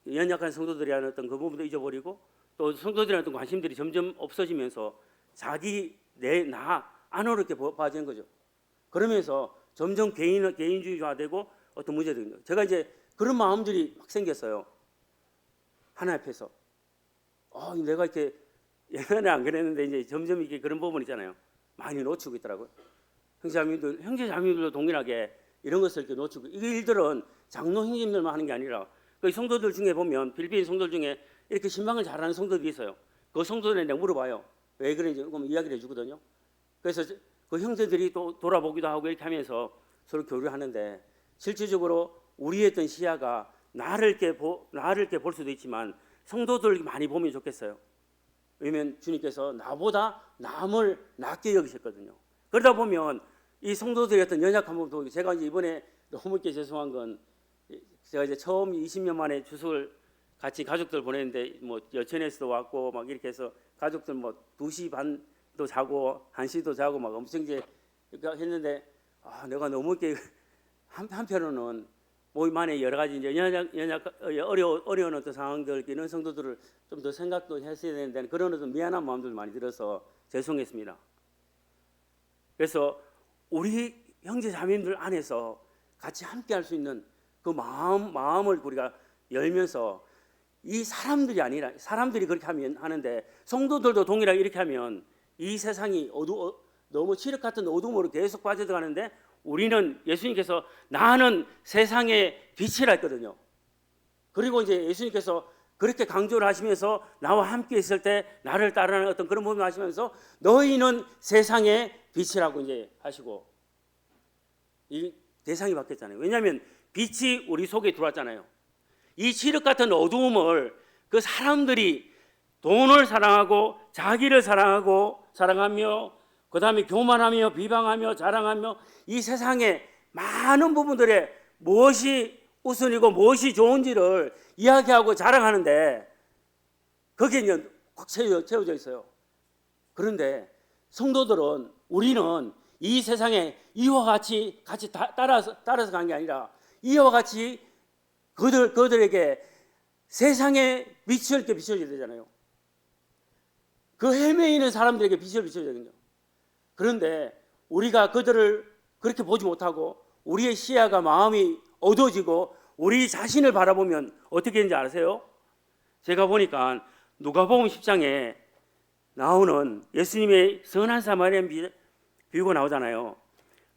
연약한 성도들이 하는 어떤 그 부분도 잊어버리고 또 성도들의 어떤 관심들이 점점 없어지면서 자기 나 안으로 이렇게 빠지는 거죠. 그러면서 점점 개인주의화되고 어떤 문제들이 제가 이제 그런 마음들이 막 생겼어요. 하나님 앞에서 내가 이렇게 옛날에 안 그랬는데 이제 점점 이게 그런 부분 있잖아요. 많이 놓치고 있더라고요. 형제자매들도 동일하게 이런 것을 이렇게 놓치고 이 일들은 장로 형님들만 하는 게 아니라 그 성도들 중에 보면 필리핀 성도들 중에 이렇게 신방을 잘하는 성도들이 있어요. 그 성도들한테 내가 물어봐요. 왜 그런지 그럼 이야기를 해주거든요. 그래서 그 형제들이 또 돌아보기도 하고 이렇게 하면서 서로 교류를 하는데 실질적으로 우리의 어떤 시야가 나를 이렇게 볼 수도 있지만 성도들 많이 보면 좋겠어요. 왜냐하면 주님께서 나보다 남을 낮게 여기셨거든요. 그러다 보면 이 성도들의 어떤 연약한 부분도 제가 이제 이번에 너무 이렇게 죄송한 건 제가 이제 처음 20년 만에 추석을 같이 가족들 보냈는데 뭐 여천에서도 왔고 막 이렇게 해서 가족들 뭐 2시 반도 자고 1시도 자고 막 엄청 이제 했는데 내가 너무 이렇게 한편으로는 모임 안에 여러 가지 이제 어려운 어떤 상황들 이런 성도들을 좀 더 생각도 했어야 되는데 그런 어떤 미안한 마음들 많이 들어서 죄송했습니다. 그래서 우리 형제 자매들 안에서 같이 함께 할 수 있는 그 마음을 우리가 열면서 이 사람들이 아니라 사람들이 그렇게 하는데 성도들도 동일하게 이렇게 하면 이 세상이 너무 칠흑 같은 어둠으로 계속 빠져들어가는데 우리는 예수님께서 나는 세상의 빛이라 했거든요. 그리고 이제 예수님께서 그렇게 강조를 하시면서 나와 함께 있을 때 나를 따르는 어떤 그런 부분을 하시면서 너희는 세상의 빛이라고 이제 하시고 이 대상이 바뀌었잖아요. 왜냐하면 빛이 우리 속에 들어왔잖아요. 이 칠흑 같은 어두움을 그 사람들이 돈을 사랑하고 자기를 사랑하며 그 다음에 교만하며 비방하며 자랑하며 이 세상에 많은 부분들에 무엇이 우선이고 무엇이 좋은지를 이야기하고 자랑하는데 거기에 이제 꽉 채워져 있어요. 그런데 성도들은 우리는 이 세상에 이와 같이 따라서 간 게 아니라 이와 같이 그들에게 세상의 빛을 이렇게 비춰줘야 되잖아요. 그 헤매이는 사람들에게 빛을 비춰줘야 되거든요. 그런데 우리가 그들을 그렇게 보지 못하고 우리의 시야가 마음이 어두워지고 우리 자신을 바라보면 어떻게 되는지 아세요? 제가 보니까 누가복음 10장에 나오는 예수님의 선한 사마리안 비유가 나오잖아요.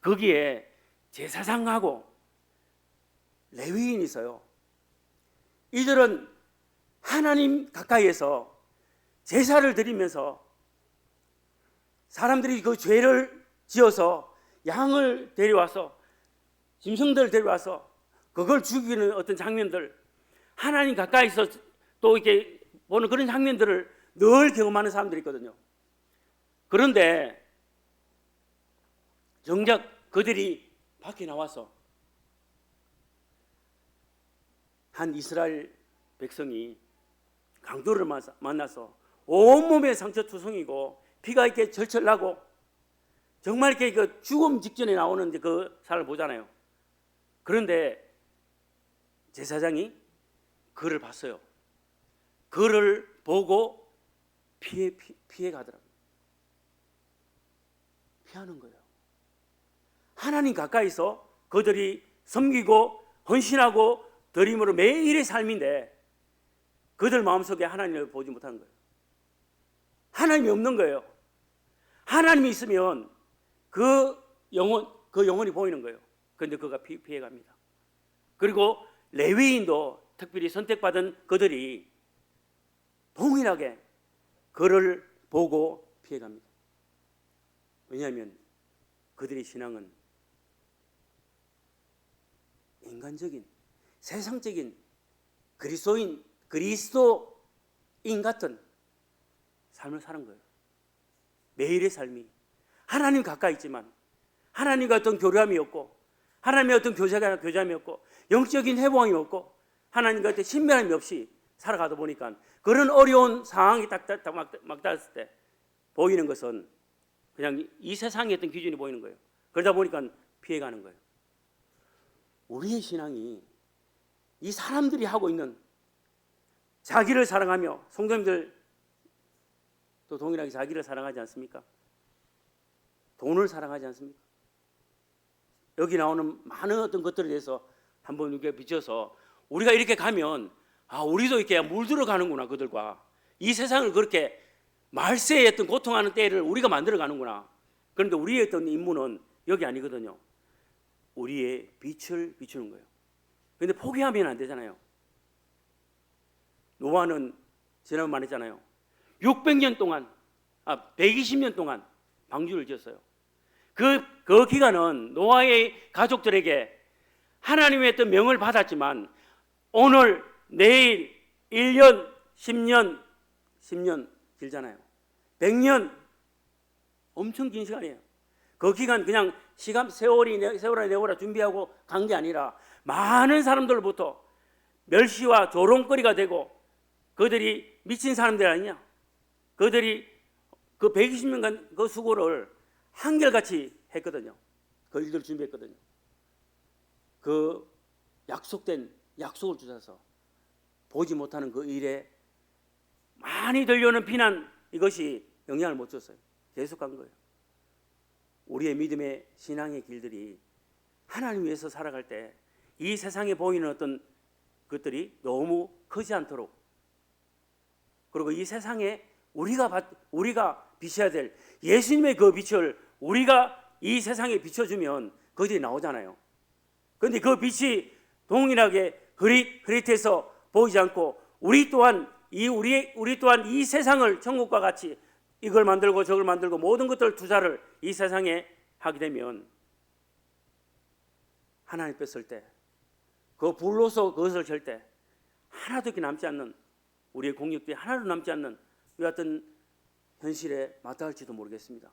거기에 제사장하고 레위인이 있어요. 이들은 하나님 가까이에서 제사를 드리면서 사람들이 그 죄를 지어서 양을 데려와서 짐승들을 데려와서 그걸 죽이는 어떤 장면들, 하나님 가까이서 또 이렇게 보는 그런 장면들을 늘 경험하는 사람들이 있거든요. 그런데 정작 그들이 밖에 나와서 한 이스라엘 백성이 강도를 만나서 온몸에 상처투성이고 피가 이렇게 절철 나고 정말 이렇게 그 죽음 직전에 나오는 그 사람을 보잖아요. 그런데 제사장이 그를 봤어요. 그를 보고 피해 가더라고요. 피하는 거예요. 하나님 가까이서 그들이 섬기고 헌신하고 드림으로 매일의 삶인데 그들 마음속에 하나님을 보지 못하는 거예요. 하나님이 없는 거예요. 하나님이 있으면 그 영혼이 보이는 거예요. 그런데 그가 피해갑니다. 그리고 레위인도 특별히 선택받은 그들이 동일하게 그를 보고 피해갑니다. 왜냐하면 그들의 신앙은 인간적인 세상적인 그리스도인 같은 삶을 사는 거예요. 매일의 삶이 하나님 가까이 있지만 하나님과 어떤 교류함이 없고 하나님의 어떤 교제함이 없고 영적인 회복함이 없고 하나님과 어떤 신뢰함이 없이 살아가다 보니까 그런 어려운 상황이 막 닿았을 때 보이는 것은 그냥 이 세상의 어떤 기준이 보이는 거예요. 그러다 보니까 피해가는 거예요. 우리의 신앙이 이 사람들이 하고 있는 자기를 사랑하며 성도님들 또 동일하게 자기를 사랑하지 않습니까? 돈을 사랑하지 않습니까? 여기 나오는 많은 어떤 것들에 대해서 한번 이렇게 비춰서 우리가 이렇게 가면 우리도 이렇게 물들어 가는구나. 그들과 이 세상을 그렇게 말세의 어떤 고통하는 때를 우리가 만들어 가는구나. 그런데 우리의 어떤 임무는 여기 아니거든요. 우리의 빛을 비추는 거예요. 그런데 포기하면 안 되잖아요. 노아는 지난번 말했잖아요. 600년 동안 120년 동안 방주를 지었어요. 그 기간은 노아의 가족들에게 하나님의 어떤 명을 받았지만 오늘, 내일, 1년, 10년 길잖아요. 100년 엄청 긴 시간이에요. 그 기간 그냥 세월이 내오라 준비하고 간 게 아니라 많은 사람들로부터 멸시와 조롱거리가 되고 그들이 미친 사람들 아니냐. 그들이 그 120년간 그 수고를 한결같이 했거든요. 그 일들을 준비했거든요. 그 약속을 주셔서 보지 못하는 그 일에 많이 들려오는 비난 이것이 영향을 못 줬어요. 계속 간 거예요. 우리의 믿음의 신앙의 길들이 하나님 위해서 살아갈 때 이 세상에 보이는 어떤 것들이 너무 크지 않도록 그리고 이 세상에 우리가 비춰야 될 예수님의 그 빛을 우리가 이 세상에 비춰주면 그들이 나오잖아요. 그런데 그 빛이 동일하게 흐릿해서 보이지 않고 우리 또한 이 세상을 천국과 같이 이걸 만들고 저걸 만들고 모든 것들 투자를 이 세상에 하게 되면 하나님 뺐을 때 그 불로서 그것을 잴 때 하나도 이렇게 남지 않는 우리의 공력들이 하나도 남지 않는 이 같은 현실에 맞닿을지도 모르겠습니다.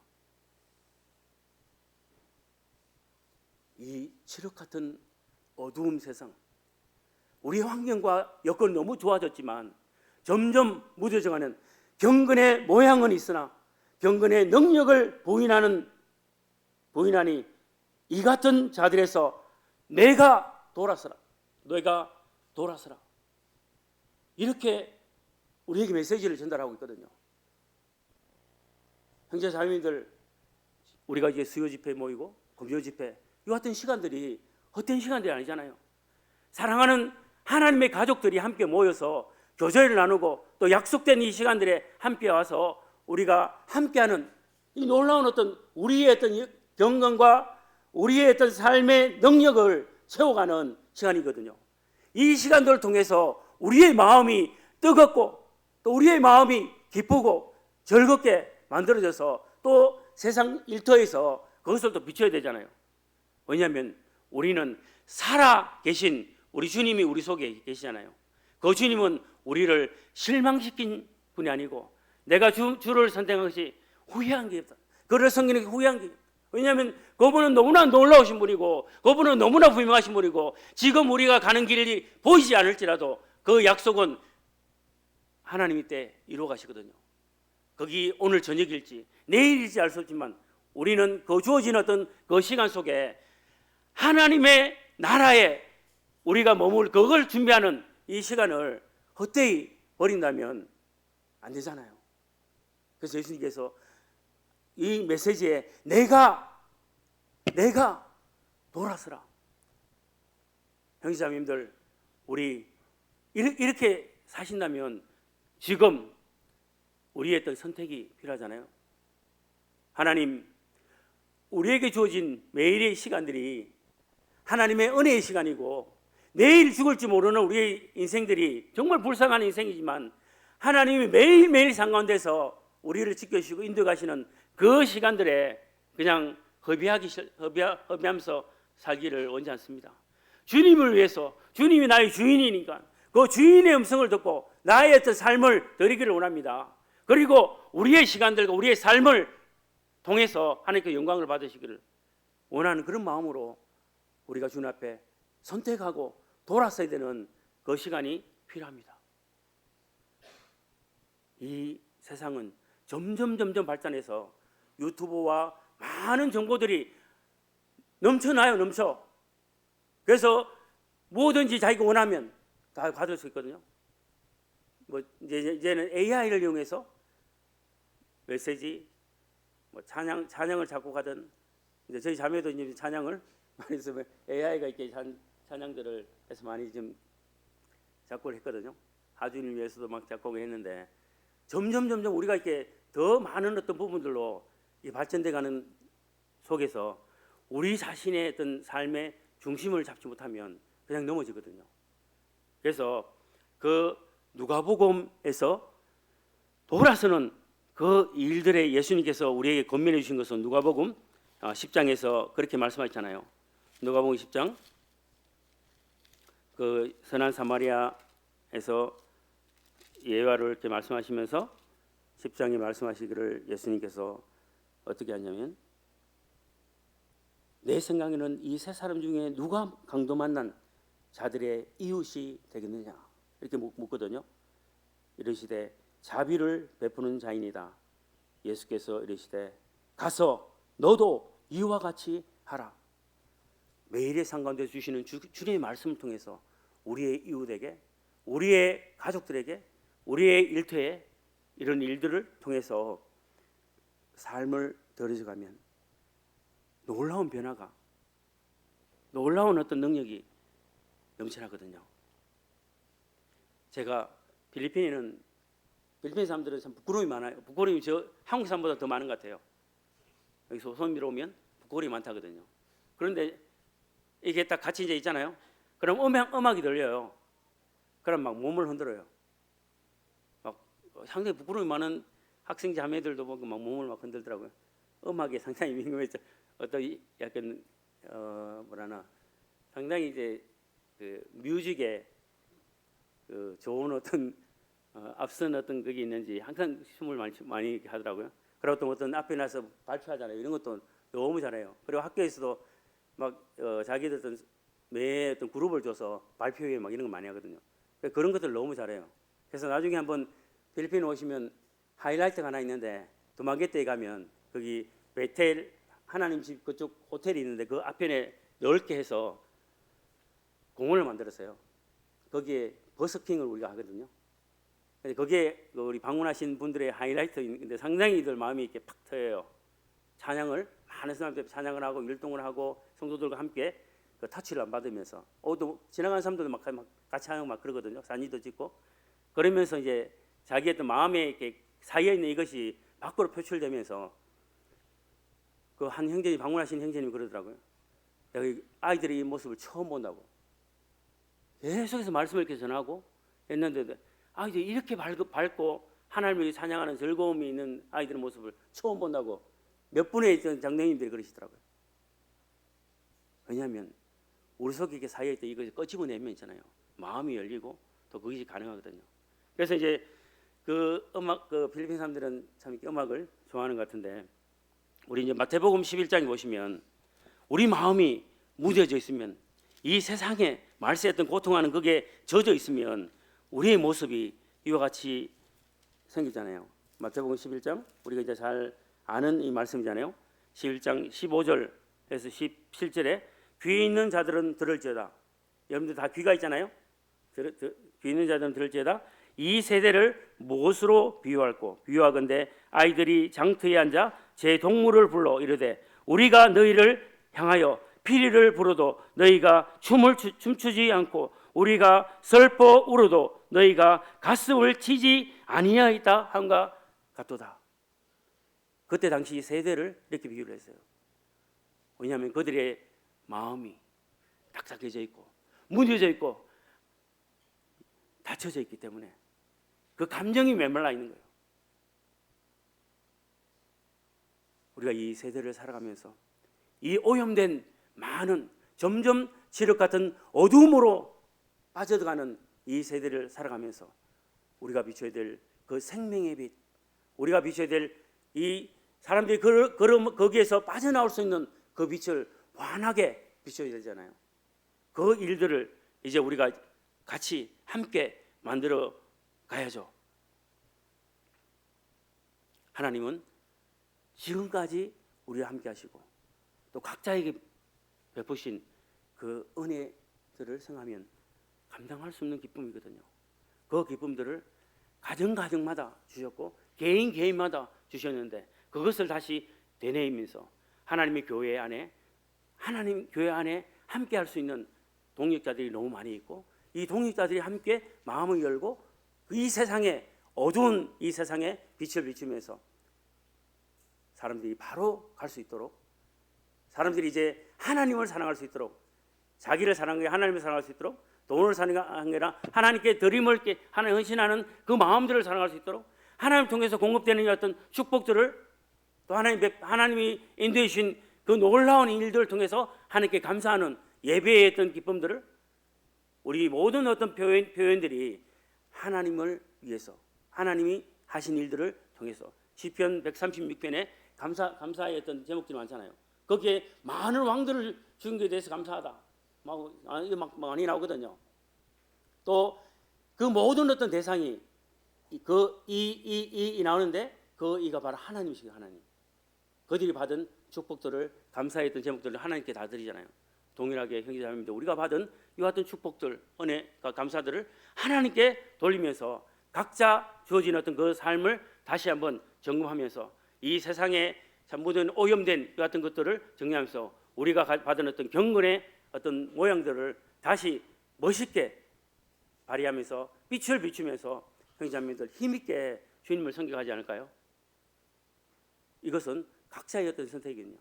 이 칠흑 같은 어두운 세상, 우리 환경과 여건이 너무 좋아졌지만 점점 무뎌져가는 경건의 모양은 있으나 경건의 능력을 부인하니 이 같은 자들에서 내가 돌아서라, 너희가 돌아서라, 이렇게 우리에게 메시지를 전달하고 있거든요. 형제 자매님들, 우리가 이제 수요 집회 모이고 금요 집회, 이 같은 시간들이 헛된 시간들이 아니잖아요. 사랑하는 하나님의 가족들이 함께 모여서 교제를 나누고 또 약속된 이 시간들에 함께 와서 우리가 함께하는 이 놀라운 어떤 우리의 어떤 경건과 우리의 어떤 삶의 능력을 채워가는 시간이거든요. 이 시간들을 통해서 우리의 마음이 뜨겁고 또 우리의 마음이 기쁘고 즐겁게 만들어져서 또 세상 일터에서 그것을 또 비춰야 되잖아요. 왜냐하면 우리는 살아 계신 우리 주님이 우리 속에 계시잖아요. 그 주님은 우리를 실망시킨 분이 아니고 내가 주를 선택한 것이 후회한 게 없다. 그를 섬기는 게 후회한 게 없다. 왜냐하면 그분은 너무나 놀라우신 분이고 그분은 너무나 분명하신 분이고 지금 우리가 가는 길이 보이지 않을지라도 그 약속은 하나님이 때 이루어 가시거든요. 거기 오늘 저녁일지 내일일지 알 수 없지만 우리는 그 주어진 어떤 그 시간 속에 하나님의 나라에 우리가 머물 그걸 준비하는 이 시간을 헛되이 버린다면 안 되잖아요. 그래서 예수님께서 이 메시지에 내가 돌아서라. 형제자매님들, 우리 이렇게 사신다면 지금 우리의 어떤 선택이 필요하잖아요. 하나님, 우리에게 주어진 매일의 시간들이 하나님의 은혜의 시간이고 내일 죽을지 모르는 우리의 인생들이 정말 불쌍한 인생이지만 하나님이 매일매일 상가운데서 우리를 지켜주시고 인도하시는 그 시간들에 그냥 허비하면서 살기를 원치 않습니다. 주님을 위해서, 주님이 나의 주인이니까 그 주인의 음성을 듣고 나의 어떤 삶을 드리기를 원합니다. 그리고 우리의 시간들과 우리의 삶을 통해서 하나님께 영광을 받으시기를 원하는 그런 마음으로 우리가 주님 앞에 선택하고 돌아서야 되는 그 시간이 필요합니다. 이 세상은 점점 발전해서 유튜브와 많은 정보들이 넘쳐. 그래서 뭐든지 자기가 원하면 다 받을 수 있거든요. 뭐 이제는 AI를 이용해서 메시지, 뭐 찬양을 작곡하든, 이제 저희 자매도 이제 찬양을 많이 쓰면 AI가 이렇게 찬양들을 해서 많이 좀 작곡을 했거든요. 하주님 위해서도 막 작곡을 했는데 점점 우리가 이렇게 더 많은 어떤 부분들로 발전돼가는 속에서 우리 자신의 어떤 삶의 중심을 잡지 못하면 그냥 넘어지거든요. 그래서 그 누가복음에서 돌아서는 그 일들에 예수님께서 우리에게 권면해 주신 것은 누가복음 10장에서 그렇게 말씀하셨잖아요. 누가복음 10장 그 선한 사마리아에서 예화를 이렇게 말씀하시면서 10장에 말씀하시기를 예수님께서 어떻게 하냐면 내 생각에는 이 세 사람 중에 누가 강도 만난 자들의 이웃이 되겠느냐 이렇게 묻거든요. 이르시되 자비를 베푸는 자이니다. 예수께서 이르시되 가서 너도 이와 같이 하라. 매일의 삶 가운데 주시는 주님의 말씀을 통해서 우리의 이웃에게, 우리의 가족들에게, 우리의 일터에 이런 일들을 통해서 삶을 들여가면 놀라운 변화가, 놀라운 어떤 능력이 넘쳐나거든요. 제가 필리핀 사람들은 참 부끄러움이 많아요. 부끄러움이 저 한국 사람보다 더 많은 것 같아요. 여기서 손님들 오면 부끄러움이 많다거든요. 그런데 이게 딱 같이 이제 있잖아요. 그럼 음악이 들려요. 그럼 막 몸을 흔들어요. 막 상당히 부끄러움이 많은 학생 자매들도 보고 막 몸을 막 흔들더라고요. 음악에 상당히 민감해서 어떤 약간 뭐라나 상당히 이제 그 뮤직에 그 좋은 어떤 앞선 어떤 그게 있는지 항상 춤을 많이 하더라고요. 그리고 또 어떤 앞에 나서 발표하잖아요. 이런 것도 너무 잘해요. 그리고 학교에서도 막 자기들 어떤 매 어떤 그룹을 줘서 발표회 막 이런 거 많이 하거든요. 그런 것들 너무 잘해요. 그래서 나중에 한번 필리핀 오시면 하이라이트가 하나 있는데 두마게떼에 가면 거기 베텔 하나님 집 그쪽 호텔이 있는데 그 앞에 넓게 해서 공원을 만들었어요. 거기에 버스킹을 우리가 하거든요. 거기에 우리 방문하신 분들의 하이라이트인데 상당히들 마음이 이렇게 팍 터여요. 찬양을 많은 사람들 찬양을 하고 율동을 하고 성도들과 함께 그 터치를 안 받으면서 또 지나가는 사람들도 막 같이 하고 막 그러거든요. 사진도 찍고 그러면서 이제 자기의 또 마음에 이렇게 쌓여 있는 이것이 밖으로 표출되면서 그 한 형제님 방문하신 형제님이 그러더라고요. 내가 이 아이들의 이 모습을 처음 본다고. 계속해서 말씀을 이렇게 전하고 했는데 아이들이 이렇게 밝고 하나님을 찬양하는 즐거움이 있는 아이들의 모습을 처음 본다고 몇 분의 있던 장로님들이 그러시더라고요. 왜냐하면 우리 속에 이렇게 쌓여있던 이것을 꺼집어내면 있잖아요. 마음이 열리고 또 그것이 가능하거든요. 그래서 이제 그 음악, 그 필리핀 사람들은 참 이렇게 음악을 좋아하는 것 같은데 우리 이제 마태복음 11장에 보시면 우리 마음이 무뎌져 있으면 이 세상에 말세했던 고통하는 그게 젖어 있으면 우리의 모습이 이와 같이 생기잖아요. 마태복음 11장 우리가 이제 잘 아는 이 말씀이잖아요. 11장 15절에서 17절에 귀 있는 자들은 들을지어다. 여러분들 다 귀가 있잖아요. 귀 있는 자들은 들을지어다. 이 세대를 무엇으로 비유할꼬? 비유하건대 아이들이 장터에 앉아 제 동물을 불러 이르되 우리가 너희를 향하여 피리를 불어도 너희가 춤추지 않고 우리가 슬퍼 울어도 너희가 가슴을 치지 아니하였다 함과 같도다. 그때 당시 세대를 이렇게 비유를 했어요. 왜냐하면 그들의 마음이 딱딱해져 있고 무뎌져 있고 닫혀져 있기 때문에 그 감정이 메말라 있는 거예요. 우리가 이 세대를 살아가면서 이 오염된 많은 점점 지륵 같은 어두움으로 빠져들어가는 이 세대를 살아가면서 우리가 비춰야 될 그 생명의 빛, 우리가 비춰야 될 이 사람들이 거기에서 빠져나올 수 있는 그 빛을 환하게 비춰야 되잖아요. 그 일들을 이제 우리가 같이 함께 만들어 가야죠. 하나님은 지금까지 우리와 함께 하시고 또 각자에게 베푸신 그 은혜들을 생각하면 감당할 수 없는 기쁨이거든요. 그 기쁨들을 가정가정마다 주셨고 개인마다 주셨는데 그것을 다시 되뇌이면서 하나님의 교회 안에 하나님 교회 안에 함께 할 수 있는 동역자들이 너무 많이 있고 이 동역자들이 함께 마음을 열고 이 세상에 어두운 이 세상에 빛을 비추면서 사람들이 바로 갈 수 있도록 사람들이 이제 하나님을 사랑할 수 있도록 자기를 사랑하는 게 하나님을 사랑할 수 있도록 돈을 사랑하는 게 아니라 하나님께 드림을 이렇게 하나님 헌신하는 그 마음들을 사랑할 수 있도록 하나님을 통해서 공급되는 어떤 축복들을 또 하나님이 인도해 주신 그 놀라운 일들을 통해서 하나님께 감사하는 예배의 어떤 기쁨들을 우리 모든 어떤 표현들이 하나님을 위해서 하나님이 하신 일들을 통해서 시편 136편에 감사의 어떤 제목들이 많잖아요. 거기에 많은 왕들을 주신 것에 대해서 감사하다. 막 많이 나오거든요. 또 그 모든 어떤 대상이 나오는데 그 이가 바로 하나님이시고 하나님. 그들이 받은 축복들을 감사했던 제목들을 하나님께 다 드리잖아요. 동일하게 형제자매인데 우리가 받은 이와 같은 축복들, 은혜가 감사들을 하나님께 돌리면서 각자 주어진 어떤 그 삶을 다시 한번 점검하면서 이 세상에 참 모든 오염된 이 같은 것들을 정리하면서 우리가 받은 어떤 경건의 어떤 모양들을 다시 멋있게 발휘하면서 빛을 비추면서 형제자매들 힘있게 주님을 섬겨가지 않을까요? 이것은 각자의 어떤 선택이거든요.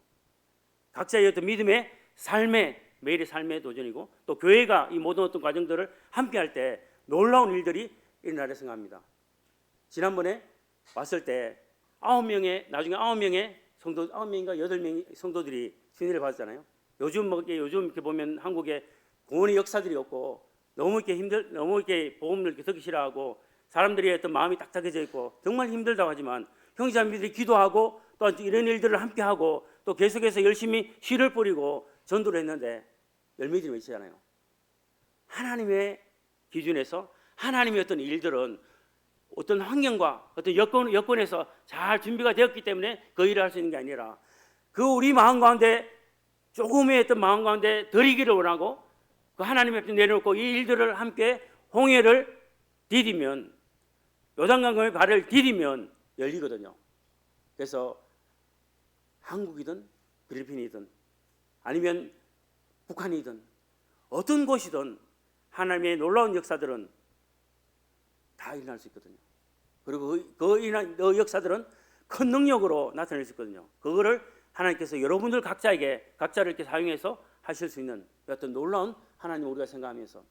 각자의 어떤 믿음의 삶의 매일의 삶의 도전이고 또 교회가 이 모든 어떤 과정들을 함께할 때 놀라운 일들이 일어나려 생각합니다. 지난번에 왔을 때 9명의 성도 9명인가 8명의 성도들이 승리를 받았잖아요. 요즘 이렇게 보면 한국에 구원의 역사들이 없고 너무 이렇게 복음을 이렇게 듣기 싫어하고 사람들이 어떤 마음이 딱딱해져 있고 정말 힘들다고 하지만 형제자매들이 기도하고 또 이런 일들을 함께 하고 또 계속해서 열심히 씨를 뿌리고 전도를 했는데 열매들이 맺히잖아요. 하나님의 기준에서 하나님의 어떤 일들은 어떤 환경과 어떤 여건에서 잘 준비가 되었기 때문에 그 일을 할 수 있는 게 아니라 그 우리 마음 가운데 조금의 어떤 마음 가운데 드리기를 원하고 그 하나님 앞에 내려놓고 이 일들을 함께 홍해를 디디면 요단강의 발을 디디면 열리거든요. 그래서 한국이든 필리핀이든 아니면 북한이든 어떤 곳이든 하나님의 놀라운 역사들은 다 일어날 수 있거든요. 그리고 그 역사들은 큰 능력으로 나타낼 수 있거든요. 그거를 하나님께서 여러분들 각자를 이렇게 사용해서 하실 수 있는 어떤 놀라운 하나님 우리가 생각하면서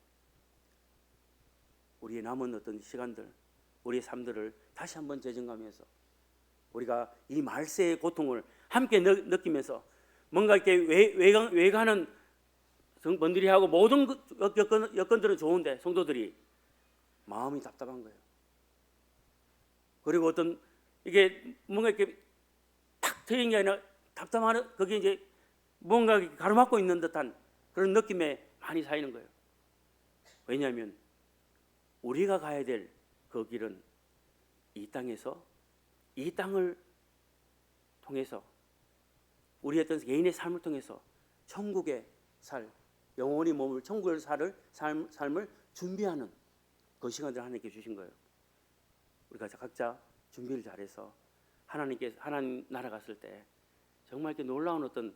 우리의 남은 어떤 시간들, 우리의 삶들을 다시 한번 재정하면서 우리가 이 말세의 고통을 함께 느끼면서 뭔가 이렇게 외가는 분들이 하고 모든 여건들은 좋은데 성도들이 마음이 답답한 거예요. 그리고 어떤 이게 뭔가 이렇게 탁 트인 게 아니라 답답한 거기 이제 뭔가 가로막고 있는 듯한 그런 느낌에 많이 쌓이는 거예요. 왜냐하면 우리가 가야 될 그 길은 이 땅에서 이 땅을 통해서 우리 어떤 개인의 삶을 통해서 천국의 살, 영원히 머물 천국의 삶을 준비하는 그 시간을 하나님께 주신 거예요. 우리가 각자 준비를 잘해서 하나님 나라 갔을 때 정말 이렇게 놀라운 어떤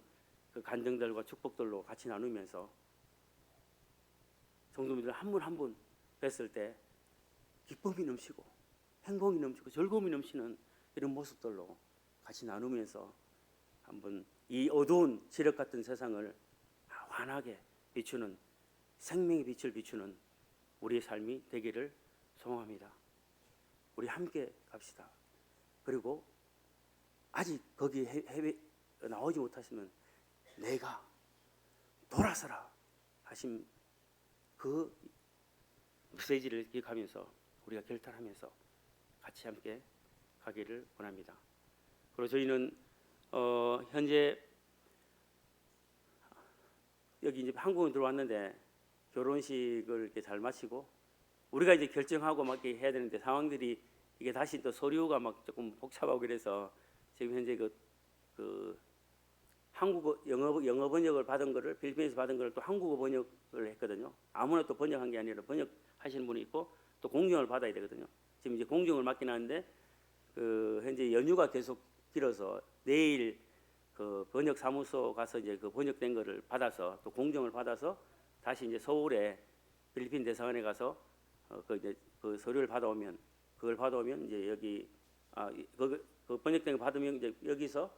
그 간증들과 축복들로 같이 나누면서 성도님들 한 분 한 분 뵀을 때 기쁨이 넘치고 행복이 넘치고 즐거움이 넘치는 이런 모습들로 같이 나누면서 한번 이 어두운 지력 같은 세상을 환하게 비추는 생명의 빛을 비추는 우리의 삶이 되기를 소망합니다. 우리 함께 갑시다. 그리고 아직 거기 해외 나오지 못하시면 내가 돌아서라 하신 그 메시지를 기억하면서 우리가 결단하면서 같이 함께 가기를 원합니다. 그리고 저희는 현재 여기 이제 한국에 들어왔는데 결혼식을 이렇게 잘 마치고 우리가 이제 결정하고 막 이렇게 해야 되는데 상황들이 이게 다시 또 서류가 막 조금 복잡하고 그래서 지금 현재 그 한국어 영어 번역을 받은 거를 필리핀에서 받은 거를 또 한국어 번역을 했거든요. 아무나 또 번역한 게 아니라 번역하시는 분이 있고 또 공정을 받아야 되거든요. 지금 이제 공정을 맡긴 하는데 그 현재 연휴가 계속 길어서 내일 그 번역 사무소 가서 이제 그 번역된 거를 받아서 또 공정을 받아서 다시 이제 서울에 필리핀 대사관에 가서 그 서류를 받아오면 그걸 받아오면 이제 여기 그 번역된 거 받으면 이제 여기서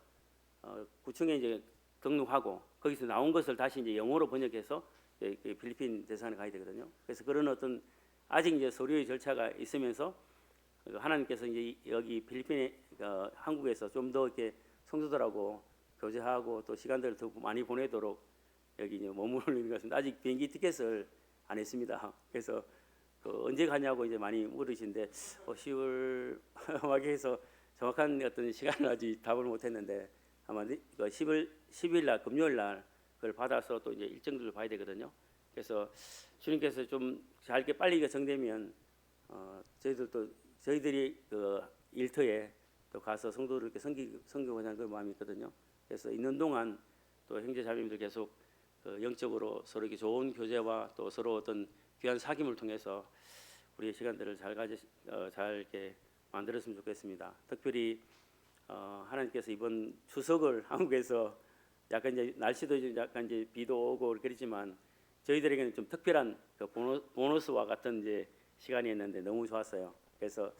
구청에 이제 등록하고 거기서 나온 것을 다시 이제 영어로 번역해서 이제 필리핀 대사관에 가야 되거든요. 그래서 그런 어떤 아직 이제 서류의 절차가 있으면서 하나님께서 이제 여기 필리핀에 한국에서 좀 더 이렇게 성도들하고 교제하고 또 시간들을 더 많이 보내도록 여기 이제 머무르는 것 같습니다. 아직 비행기 티켓을 안 했습니다. 그래서 언제 가냐고 이제 많이 물으시는데 10월 막 해서 정확한 어떤 시간을 아직 답을 못했는데 아마 10일 날 금요일 날 그걸 받아서 또 이제 일정들을 봐야 되거든요. 그래서 주님께서 좀 잘게 빨리 정되면 저희들이 그 일터에 또 가서 성도들께 섬기고자 하는 그 마음이 있거든요. 그래서 있는 동안 또 형제 자매님들 계속 영적으로 서로 이렇게 좋은 교제와 또 서로 어떤 귀한 사귐을 통해서 우리의 시간들을 잘 이렇게 만들었으면 좋겠습니다. 특별히 하나님께서 이번 추석을 한국에서 약간 이제 날씨도 약간 이제 비도 오고 그랬지만 저희들에게는 좀 특별한 그 보너스와 같은 이제 시간이었는데 너무 좋았어요. 그래서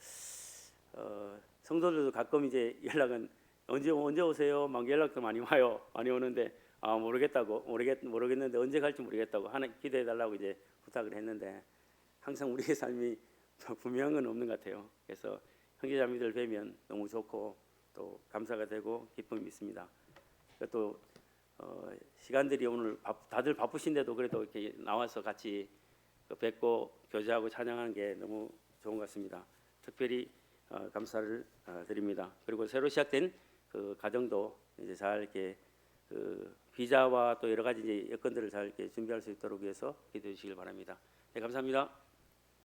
성도들도 가끔 이제 연락은 언제 오세요? 막 연락도 많이 와요. 많이 오는데 모르겠는데 언제 갈지 모르겠다고 기도해 달라고 이제 부탁을 했는데 항상 우리의 삶이 분명한 건 없는 것 같아요. 그래서 형제자매들 뵈면 너무 좋고 또 감사가 되고 기쁨이 있습니다. 또 시간들이 오늘 다들 바쁘신데도 그래도 이렇게 나와서 같이 뵙고 교제하고 찬양하는 게 너무 좋은 것 같습니다. 특별히 감사를 드립니다. 그리고 새로 시작된 그 가정도 이제 잘 이렇게 비자와 또 여러 가지 이제 여건들을 잘 이렇게 준비할 수 있도록 위해서 기도해 주시길 바랍니다. 네, 감사합니다.